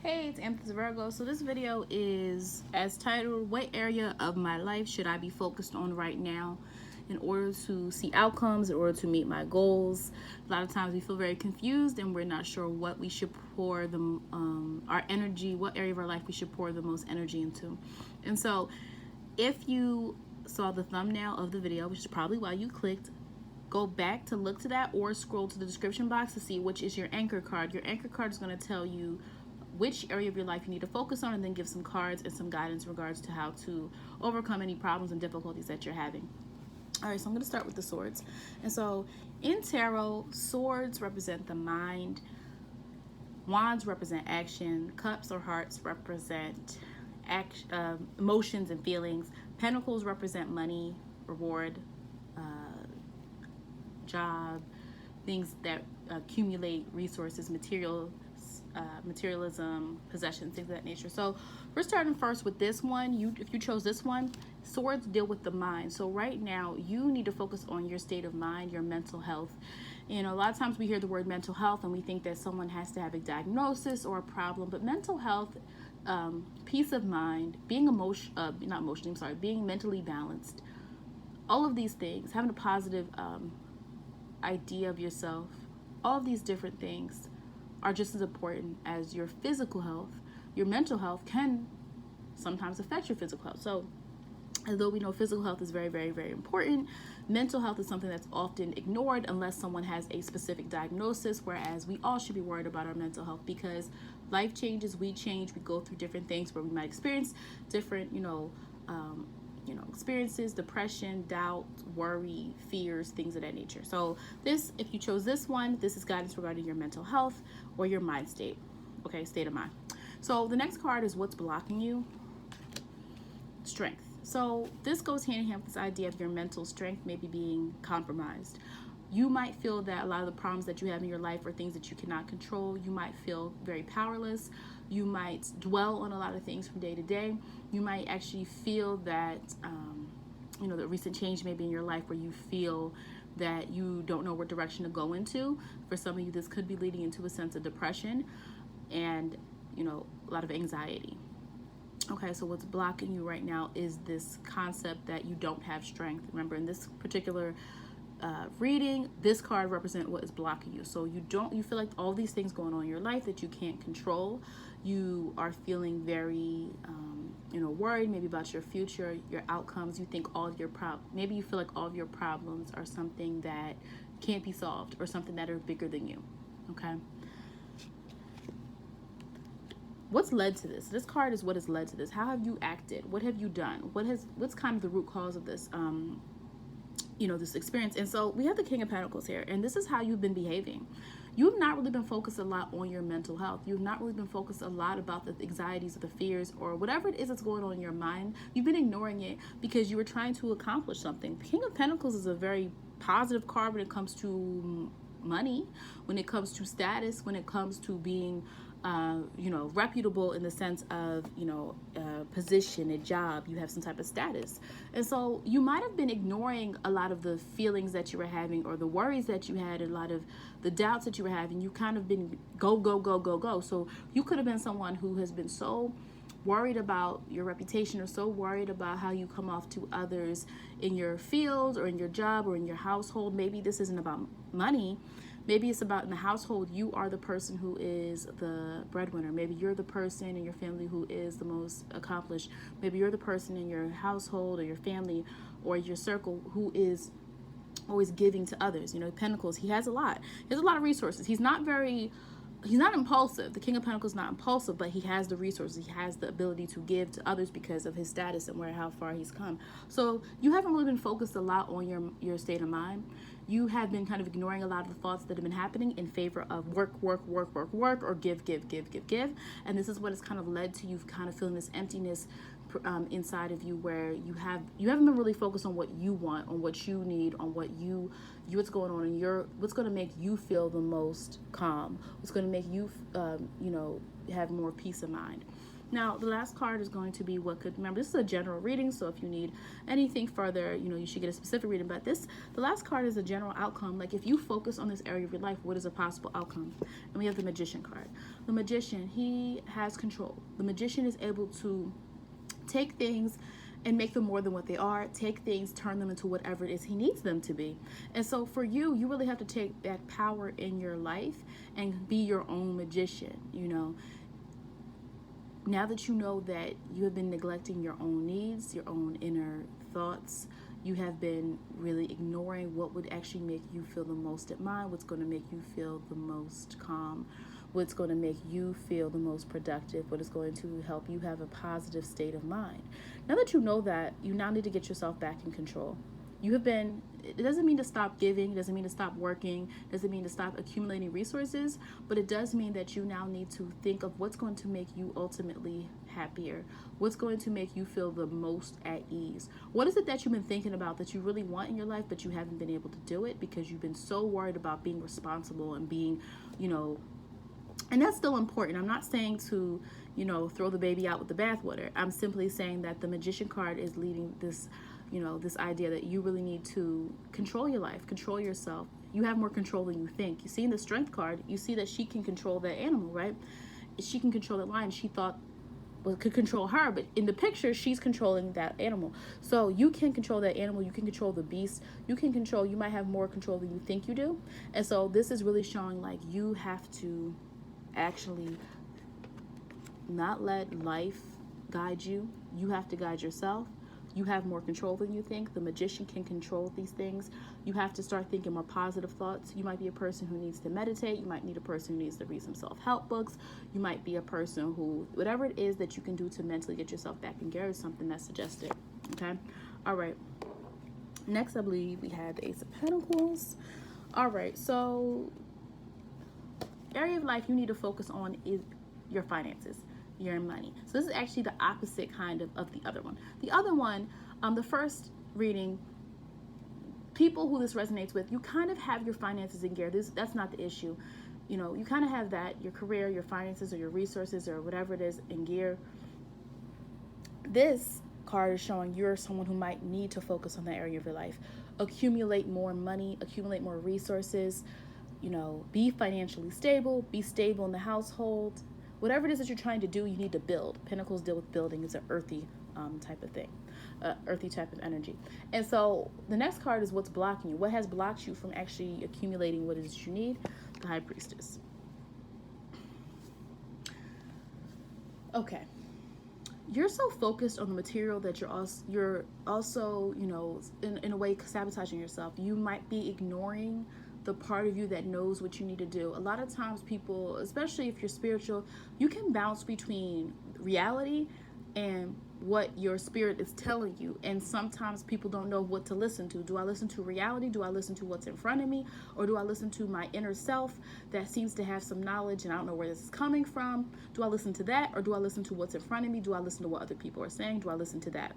Hey, it's Amethyst Virgo. So this video is as titled, what area of my life should I be focused on right now in order to see outcomes, in order to meet my goals? A lot of times we feel very confused and we're not sure what we should pour our energy, what area of our life we should pour the most energy into. And so if you saw the thumbnail of the video, which is probably why you clicked, go back to look to that or scroll to the description box to see which is your anchor card. Your anchor card is going to tell you which area of your life you need to focus on, and then give some cards and some guidance in regards to how to overcome any problems and difficulties that you're having. All right, so I'm going to start with the swords. And so in tarot, swords represent the mind, wands represent action, cups or hearts represent emotions and feelings, pentacles represent money, reward, job, things that accumulate resources, materialism, possessions, things of that nature. So we're starting first with this one. If you chose this one, swords deal with the mind. So right now you need to focus on your state of mind, your mental health. You know, a lot of times we hear the word mental health and we think that someone has to have a diagnosis or a problem, but mental health, peace of mind, being being mentally balanced, all of these things, having a positive idea of yourself, all of these different things are just as important as your physical health. Your mental health can sometimes affect your physical health. So although we know physical health is very, very, very important, mental health is something that's often ignored unless someone has a specific diagnosis, whereas we all should be worried about our mental health because life changes, we change, we go through different things where we might experience different, experiences, depression, doubt, worry, fears, things of that nature. So if you chose this one, this is guidance regarding your mental health or your mind state. Okay, state of mind. So the next card is what's blocking you. Strength. So this goes hand in hand with this idea of your mental strength maybe being compromised. You might feel that a lot of the problems that you have in your life are things that you cannot control. You might feel very powerless. You might dwell on a lot of things from day to day. You might actually feel that, the recent change maybe in your life where you feel that you don't know what direction to go into. For some of you, this could be leading into a sense of depression and, a lot of anxiety. Okay, so what's blocking you right now is this concept that you don't have strength. Remember, in this particular reading, this card represents what is blocking you. So you feel like all these things going on in your life that you can't control. You are feeling very worried maybe about your future, your outcomes. You think maybe you feel like all of your problems are something that can't be solved or something that are bigger than you. Okay, what's led to this? This card is what has led to this. How have you acted? What have you done? What's kind of the root cause of this this experience? And so we have the King of Pentacles here, and this is how you've been behaving. You've not really been focused a lot on your mental health. You've not really been focused a lot about the anxieties or the fears or whatever it is that's going on in your mind. You've been ignoring it because you were trying to accomplish something. The King of Pentacles is a very positive card when it comes to money, when it comes to status, when it comes to being reputable in the sense of, a position, a job, you have some type of status. And so you might have been ignoring a lot of the feelings that you were having or the worries that you had, a lot of the doubts that you were having. You kind of been go, go, go, go, go. So you could have been someone who has been so worried about your reputation or so worried about how you come off to others in your field or in your job or in your household. Maybe this isn't about money. Maybe it's about in the household, you are the person who is the breadwinner. Maybe you're the person in your family who is the most accomplished. Maybe you're the person in your household or your family or your circle who is always giving to others. Pentacles, he has a lot. He has a lot of resources. He's not impulsive. The King of Pentacles is not impulsive, but he has the resources. He has the ability to give to others because of his status and how far he's come. So you haven't really been focused a lot on your state of mind. You have been kind of ignoring a lot of the thoughts that have been happening in favor of work, or give. And this is what has kind of led to you kind of feeling this emptiness inside of you where you haven't been really focused on what you want, on what you need, on what's going on in what's going to make you feel the most calm, what's going to make you have more peace of mind. Now, the last card is going to be what could, remember, this is a general reading, so if you need anything further, you should get a specific reading. But the last card is a general outcome. Like, if you focus on this area of your life, what is a possible outcome? And we have the Magician card. The Magician, he has control. The Magician is able to take things and make them more than what they are, take things, turn them into whatever it is he needs them to be. And so for you really have to take back power in your life and be your own magician. Now that you know that you have been neglecting your own needs, your own inner thoughts, you have been really ignoring what would actually make you feel the most at mind, what's going to make you feel the most calm, what's going to make you feel the most productive, what is going to help you have a positive state of mind. Now that you know that, you now need to get yourself back in control. It doesn't mean to stop giving, it doesn't mean to stop working, it doesn't mean to stop accumulating resources, but it does mean that you now need to think of what's going to make you ultimately happier, what's going to make you feel the most at ease. What is it that you've been thinking about that you really want in your life, but you haven't been able to do it because you've been so worried about being responsible and being, and that's still important. I'm not saying to, throw the baby out with the bathwater. I'm simply saying that the Magician card is leading this, this idea that you really need to control your life, control yourself. You have more control than you think. You see in the Strength card, you see that she can control that animal, right? She can control that lion. She thought, could control her, but in the picture, she's controlling that animal. So you can control that animal. You can control the beast. You might have more control than you think you do. And so this is really showing like you have to actually not let life guide you. You have to guide yourself. You have more control than you think. The Magician can control these things. You have to start thinking more positive thoughts. You might be a person who needs to meditate. You might need a person who needs to read some self-help books. You might be a person who, whatever it is that you can do to mentally get yourself back in gear is something that's suggested. Okay? All right. Next, I believe we had the Ace of Pentacles. All right. So, area of life you need to focus on is your finances, your money. So this is actually the opposite kind of the other one. The other one, the first reading, people who this resonates with, you kind of have your finances in gear. That's not the issue. You kind of have that, your career, your finances, or your resources, or whatever it is in gear. This card is showing you're someone who might need to focus on that area of your life. Accumulate more money, accumulate more resources, be financially stable, be stable in the household. Whatever it is that you're trying to do, you need to build. Pentacles deal with building. It's an earthy type of thing, earthy type of energy. And so the next card is what's blocking you. What has blocked you from actually accumulating what it is you need? The High Priestess. Okay. You're so focused on the material that you're also in a way sabotaging yourself. You might be ignoring the part of you that knows what you need to do. A lot of times people, especially if you're spiritual, you can bounce between reality and what your spirit is telling you. And sometimes people don't know what to listen to. Do I listen to reality? Do I listen to what's in front of me? Or do I listen to my inner self that seems to have some knowledge and I don't know where this is coming from? Do I listen to that? Or do I listen to what's in front of me? Do I listen to what other people are saying? Do I listen to that?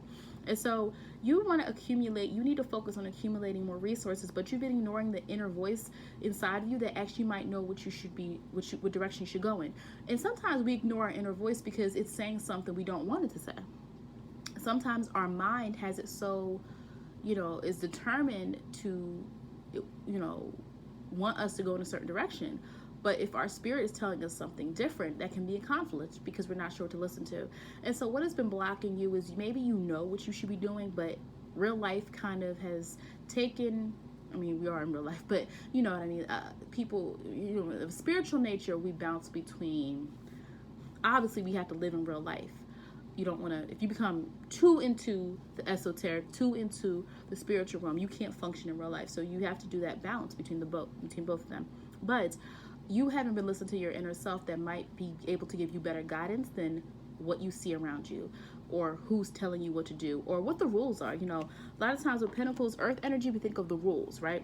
And so you want to accumulate, you need to focus on accumulating more resources, but you've been ignoring the inner voice inside of you that actually might know what you should be, what direction you should go in. And sometimes we ignore our inner voice because it's saying something we don't want it to say. Sometimes our mind has it so, is determined to, want us to go in a certain direction. But if our spirit is telling us something different, that can be a conflict because we're not sure what to listen to. And so what has been blocking you is maybe you know what you should be doing, but real life kind of has taken, we are in real life, but you know what I mean? People, of spiritual nature, we bounce between, obviously we have to live in real life. You don't want to, if you become too into the esoteric, too into the spiritual realm, you can't function in real life. So you have to do that balance between both of them. But you haven't been listening to your inner self that might be able to give you better guidance than what you see around you, or who's telling you what to do, or what the rules are. A lot of times with Pentacles, Earth energy, we think of the rules, right?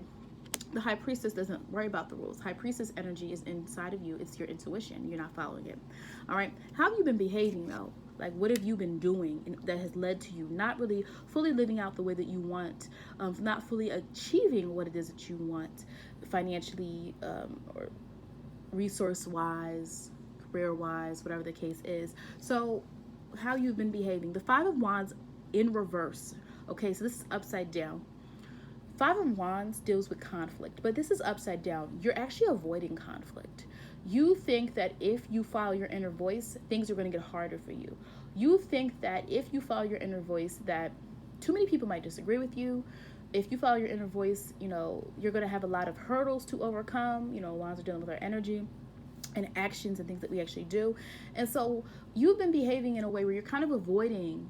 The High Priestess doesn't worry about the rules. High Priestess energy is inside of you. It's your intuition. You're not following it. All right. How have you been behaving though? Like, what have you been doing that has led to you not really fully living out the way that you want, not fully achieving what it is that you want financially, or resource-wise, career-wise, whatever the case is. So how you've been behaving. The Five of Wands in reverse. Okay, so this is upside down. Five of Wands deals with conflict, but this is upside down. You're actually avoiding conflict. You think that if you follow your inner voice, things are going to get harder for you. You think that if you follow your inner voice, that too many people might disagree with you. If you follow your inner voice, you know, you're going to have a lot of hurdles to overcome. You know, Wands are dealing with our energy and actions and things that we actually do. And so you've been behaving in a way where you're kind of avoiding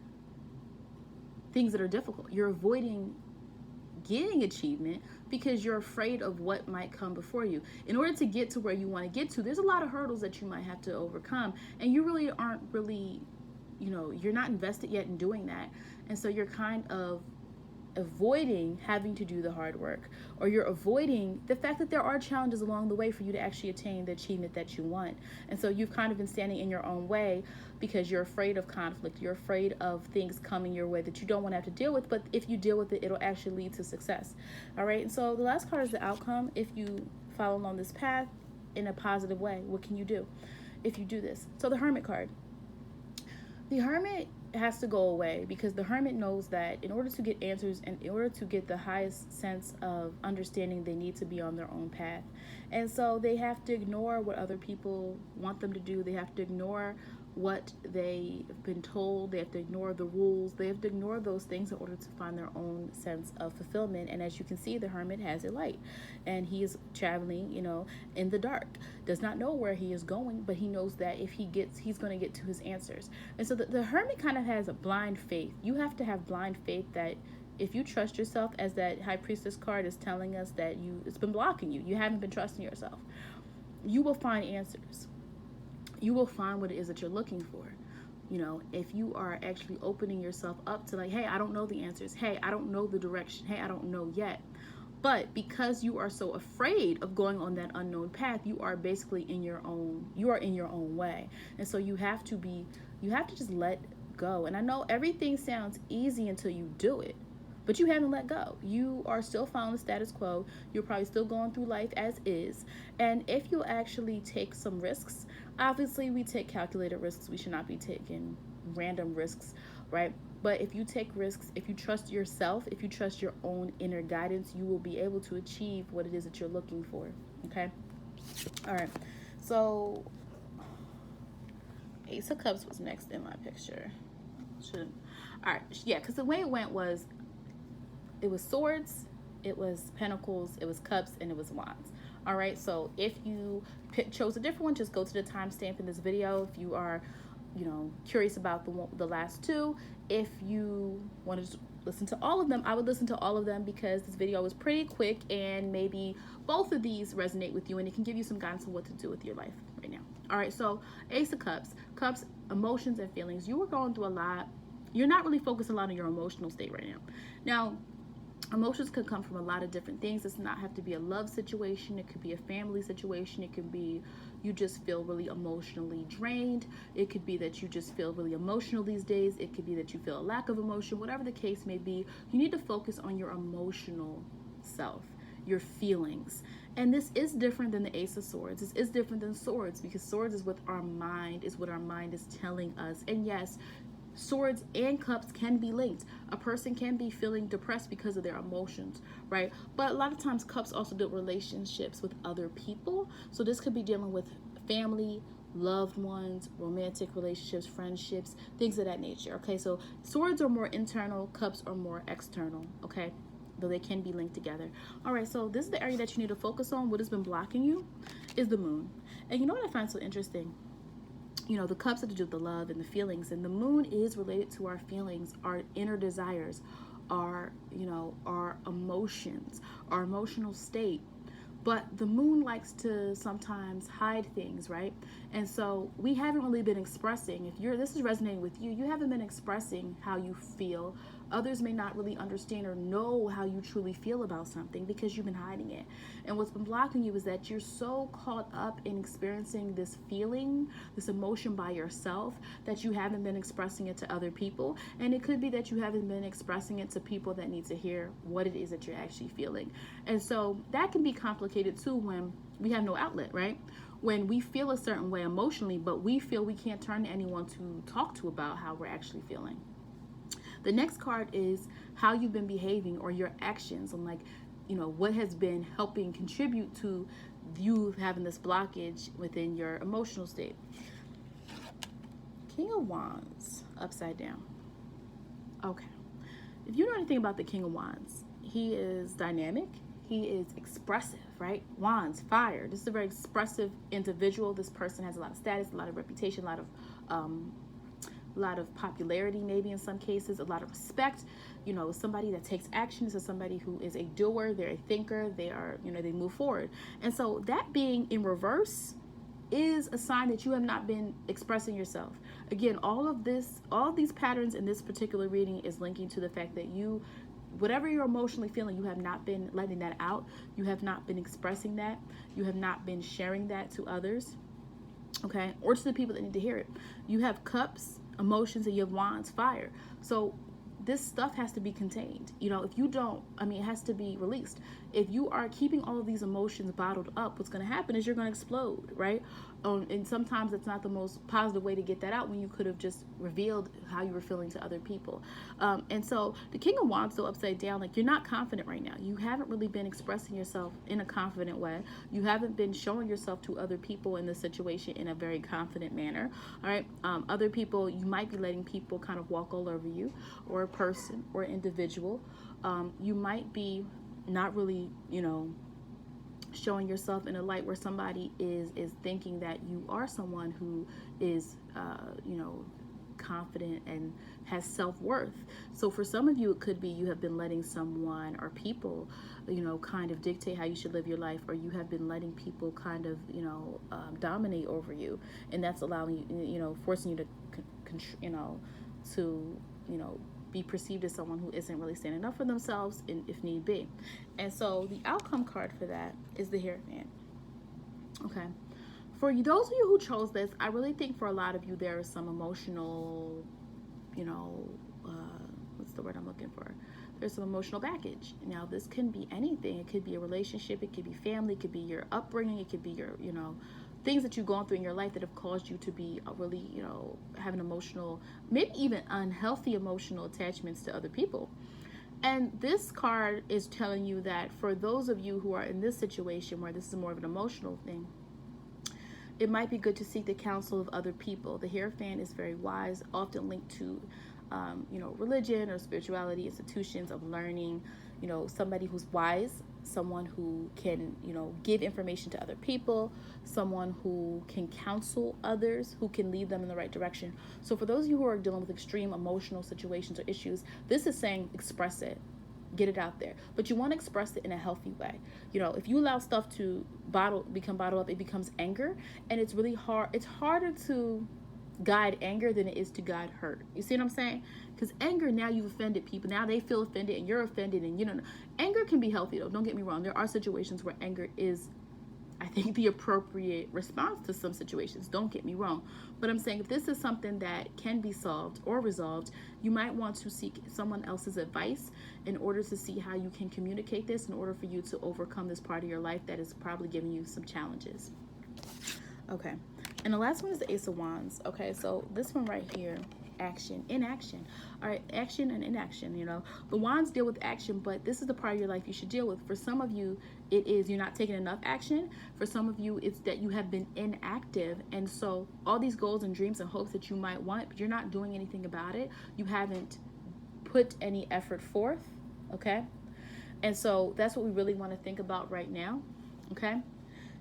things that are difficult. You're avoiding getting achievement because you're afraid of what might come before you. In order to get to where you want to get to, there's a lot of hurdles that you might have to overcome, and you really aren't really, you know, you're not invested yet in doing that. And so you're kind of avoiding having to do the hard work, or you're avoiding the fact that there are challenges along the way for you to actually attain the achievement that you want. And so you've kind of been standing in your own way because you're afraid of conflict. You're afraid of things coming your way that you don't want to have to deal with, but if you deal with it, it'll actually lead to success. All right, and so the last card is the outcome. If you follow along this path in a positive way, what can you do if you do this? So the Hermit card. The Hermit has to go away because the Hermit knows that in order to get answers and in order to get the highest sense of understanding, they need to be on their own path. And so they have to ignore what other people want them to do. They have to ignore what they've been told. They have to ignore the rules. They have to ignore those things in order to find their own sense of fulfillment. And as you can see, the Hermit has a light, and he is traveling, you know, in the dark. Does not know where he is going, but he knows that if he gets, he's going to get to his answers. And so the Hermit kind of has a blind faith. You have to have blind faith that if you trust yourself, as that High Priestess card is telling us, that it's been blocking you. You haven't been trusting yourself. You will find answers. You will find what it is that you're looking for. You know, if you are actually opening yourself up to like, hey, I don't know the answers. Hey, I don't know the direction. Hey, I don't know yet. But because you are so afraid of going on that unknown path, you are basically in your own way. And so you have to just let go. And I know everything sounds easy until you do it, but you haven't let go. You are still following the status quo. You're probably still going through life as is. And if you actually take some risks, obviously we take calculated risks. We should not be taking random risks, right? But if you take risks, if you trust yourself, if you trust your own inner guidance, you will be able to achieve what it is that you're looking for, okay? All right, so Ace of Cups was next in my picture. All right, yeah, because the way it went was, it was Swords, it was Pentacles, it was Cups, and it was Wands. All right, so if you chose a different one, just go to the timestamp in this video. If you are, you know, curious about the last two, if you want to listen to all of them, I would listen to all of them because this video was pretty quick, and maybe both of these resonate with you and it can give you some guidance on what to do with your life right now. All right, so Ace of Cups, emotions and feelings. You were going through a lot. You're not really focused a lot on your emotional state right now. Now, emotions could come from a lot of different things. It does not have to be a love situation. It could be a family situation. It could be you just feel really emotionally drained. It could be that you just feel really emotional these days. It could be that you feel a lack of emotion. Whatever the case may be, you need to focus on your emotional self, your feelings. And this is different than the Ace of Swords. This is different than Swords because Swords is what our mind is telling us. And yes, Swords and Cups can be linked. A person can be feeling depressed because of their emotions, right? But a lot of times Cups also deal with relationships with other people. So this could be dealing with family, loved ones, romantic relationships, friendships, things of that nature, okay? So Swords are more internal, Cups are more external, okay? Though they can be linked together. All right, so this is the area that you need to focus on. What has been blocking you is the Moon. And you know what I find so interesting? You know, the Cups have to do with the love and the feelings, and the Moon is related to our feelings, our inner desires, our, you know, our emotions, our emotional state. But the Moon likes to sometimes hide things, right? And so we haven't really been expressing, this is resonating with you, you haven't been expressing how you feel. Others may not really understand or know how you truly feel about something because you've been hiding it. And what's been blocking you is that you're so caught up in experiencing this feeling, this emotion by yourself, that you haven't been expressing it to other people. And it could be that you haven't been expressing it to people that need to hear what it is that you're actually feeling. And so that can be complicated too when we have no outlet, right? when we feel a certain way emotionally, but we feel we can't turn to anyone to talk to about how we're actually feeling. The next card is how you've been behaving or your actions, and like, what has been helping contribute to you having this blockage within your emotional state. King of Wands upside down. Okay. If you know anything about the King of Wands, he is dynamic. He is expressive, right? Wands, fire. This is a very expressive individual. This person has a lot of status, a lot of reputation, a lot of popularity, maybe in some cases, a lot of respect. Somebody that takes action. This is somebody who is a doer. They're a thinker. They are, they move forward. And so that being in reverse is a sign that you have not been expressing yourself. Again, all of these patterns in this particular reading is linking to the fact that whatever you're emotionally feeling, you have not been letting that out. You have not been expressing that. You have not been sharing that to others, okay? Or to the people that need to hear it. You have cups, emotions, and you have wands, fire. So this stuff has to be contained. If you don't, it has to be released. If you are keeping all of these emotions bottled up, what's going to happen is you're going to explode, right? And sometimes it's not the most positive way to get that out when you could have just revealed how you were feeling to other people. And so the King of Wands, though, upside down, like, you're not confident right now. You haven't really been expressing yourself in a confident way. You haven't been showing yourself to other people in this situation in a very confident manner. All right. Other people, you might be letting people kind of walk all over you, or a person or an individual. You might be not really, showing yourself in a light where somebody is thinking that you are someone who is, confident and has self-worth. So for some of you, it could be you have been letting someone or people, kind of dictate how you should live your life, or you have been letting people kind of, dominate over you, and that's allowing you, forcing you to, be perceived as someone who isn't really standing up for themselves, if need be. And so the outcome card for that is the Hierophant. Okay. For those of you who chose this, I really think for a lot of you, there is some emotional, what's the word I'm looking for? There's some emotional baggage. Now, this can be anything. It could be a relationship. It could be family. It could be your upbringing. It could be your, things that you've gone through in your life that have caused you to be really, having emotional, maybe even unhealthy emotional attachments to other people. And this card is telling you that for those of you who are in this situation where this is more of an emotional thing, it might be good to seek the counsel of other people. The Hierophant is very wise, often linked to, religion or spirituality, institutions of learning, somebody who's wise, someone who can, give information to other people, someone who can counsel others, who can lead them in the right direction. So for those of you who are dealing with extreme emotional situations or issues, this is saying express it. Get it out there. But you want to express it in a healthy way. If you allow stuff to become bottled up, it becomes anger. And it's really hard. It's harder to guide anger than it is to guide hurt. You see what I'm saying? Because anger, now you've offended people. Now they feel offended and you're offended. And anger can be healthy, though. Don't get me wrong. There are situations where anger is, I think, the appropriate response to some situations. Don't get me wrong. But I'm saying if this is something that can be solved or resolved, you might want to seek someone else's advice in order to see how you can communicate this in order for you to overcome this part of your life that is probably giving you some challenges. Okay. And the last one is the Ace of Wands. Okay, so this one right here, action, inaction. All right, action and inaction, The wands deal with action, but this is the part of your life you should deal with. For some of you, it is you're not taking enough action. For some of you, it's that you have been inactive. And so all these goals and dreams and hopes that you might want, but you're not doing anything about it. You haven't put any effort forth, okay? And so that's what we really want to think about right now, okay?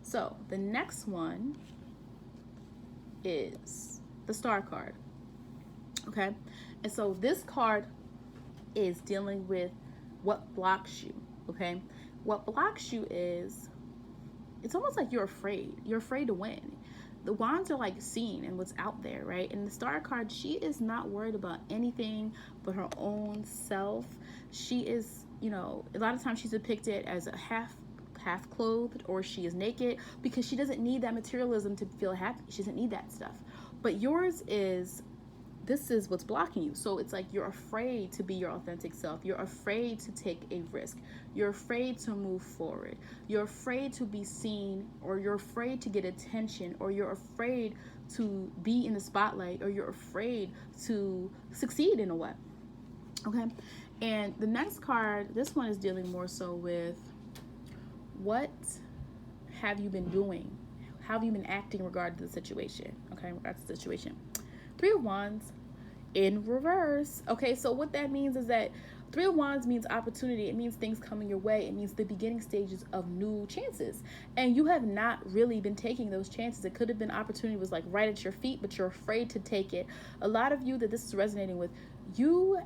So the next one is the Star card, okay? And so this card is dealing with what blocks you, okay? What blocks you is, it's almost like you're afraid. You're afraid to win. The wands are like seen and what's out there, right? And the Star card, she is not worried about anything but her own self. She is, a lot of times she's depicted as a half clothed, or she is naked, because she doesn't need that materialism to feel happy. She doesn't need that stuff. But yours is this is what's blocking you. So it's like you're afraid to be your authentic self. You're afraid to take a risk. You're afraid to move forward. You're afraid to be seen, or you're afraid to get attention, or you're afraid to be in the spotlight, or you're afraid to succeed in a way. Okay? And the next card, this one is dealing more so with what have you been doing? How have you been acting in regard to the situation? Okay, in regards to the situation. Three of Wands in reverse. Okay, so what that means is that Three of Wands means opportunity. It means things coming your way. It means the beginning stages of new chances. And you have not really been taking those chances. It could have been opportunity was like right at your feet, but you're afraid to take it. A lot of you that this is resonating with, you,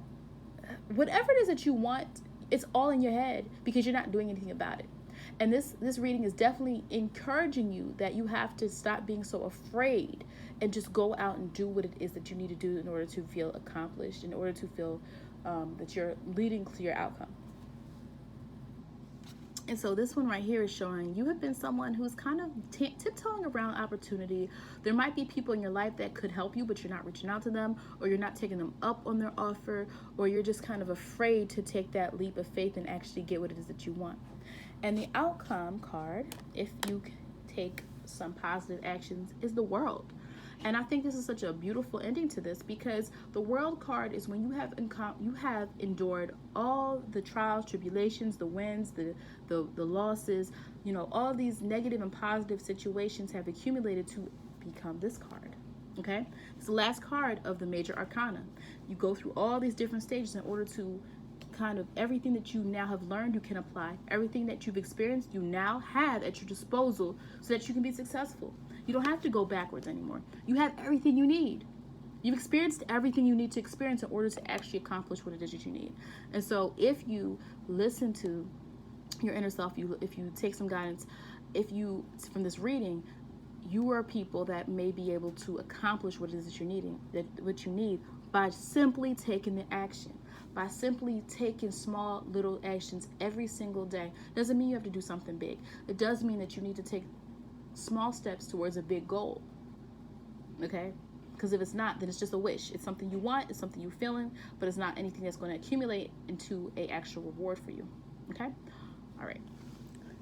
whatever it is that you want, it's all in your head because you're not doing anything about it. And this reading is definitely encouraging you that you have to stop being so afraid and just go out and do what it is that you need to do in order to feel accomplished, in order to feel that you're leading to your outcome. And so this one right here is showing you have been someone who's kind of tiptoeing around opportunity. There might be people in your life that could help you, but you're not reaching out to them, or you're not taking them up on their offer, or you're just kind of afraid to take that leap of faith and actually get what it is that you want. And the outcome card, if you take some positive actions, is the World. And I think this is such a beautiful ending to this, because the World card is when you have endured all the trials, tribulations, the wins, the losses, you know, all these negative and positive situations have accumulated to become this card. Okay, it's the last card of the major arcana. You go through all these different stages in order to kind of everything that you now have learned, you can apply. Everything that you've experienced, you now have at your disposal so that you can be successful. You don't have to go backwards anymore. You have everything you need. You've experienced everything you need to experience in order to actually accomplish what it is that you need. And so if you listen to your inner self, if you take some guidance, from this reading, you are people that may be able to accomplish what it is that what you need by simply taking the action. By simply taking small little actions every single day. Doesn't mean you have to do something big. It does mean that you need to take small steps towards a big goal. Okay? Because if it's not, then it's just a wish. It's something you want, it's something you're feeling, but it's not anything that's going to accumulate into an actual reward for you. Okay? All right.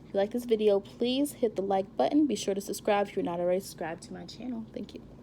If you like this video, please hit the like button. Be sure to subscribe if you're not already subscribed to my channel. Thank you.